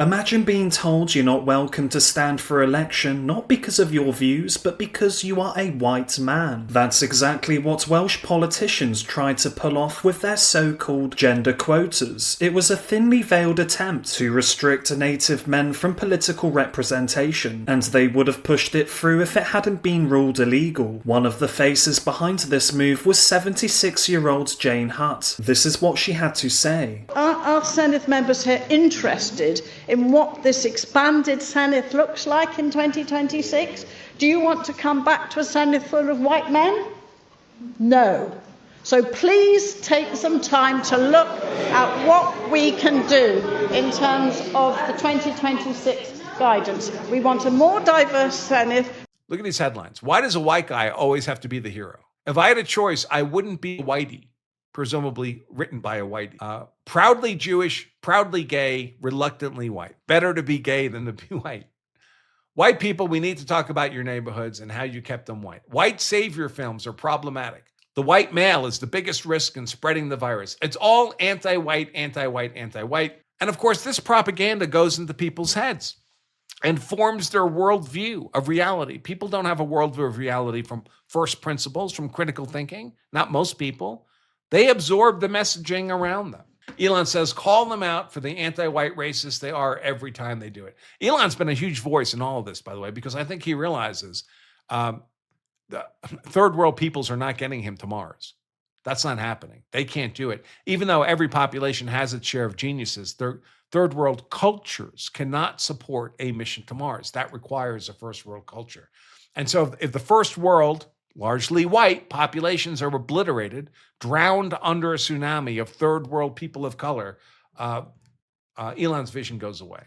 Imagine being told you're not welcome to stand for election not because of your views, but because you are a white man. That's exactly what Welsh politicians tried to pull off with their so-called gender quotas. It was a thinly veiled attempt to restrict native men from political representation, and they would have pushed it through if it hadn't been ruled illegal. One of the faces behind this move was 76-year-old Jane Hutt. This is what she had to say. Are Senedd members here interested in what this expanded Senedd looks like in 2026? Do you want to come back to a Senedd full of white men? No. So please take some time to look at what we can do in terms of the 2026 guidance. We want a more diverse Senedd. Look at these headlines. Why does a white guy always have to be the hero? If I had a choice, I wouldn't be a whitey. Presumably written by a whitey. Proudly Jewish, proudly gay, reluctantly white. Better to be gay than to be white. White people, we need to talk about your neighborhoods and how you kept them white. White savior films are problematic. The white male is the biggest risk in spreading the virus. It's all anti-white, anti-white, anti-white. And of course, this propaganda goes into people's heads and forms their worldview of reality. People don't have a worldview of reality from first principles, from critical thinking. Not most people. They absorb the messaging around them. Elon says, call them out for the anti-white racist they are every time they do it. Elon's been a huge voice in all of this, by the way, because I think he realizes the third world peoples are not getting him to Mars. That's not happening. They can't do it. Even though every population has its share of geniuses, third world cultures cannot support a mission to Mars. That requires a first world culture. And so if the first world, largely white, populations are obliterated, drowned under a tsunami of third world people of color, Elon's vision goes away.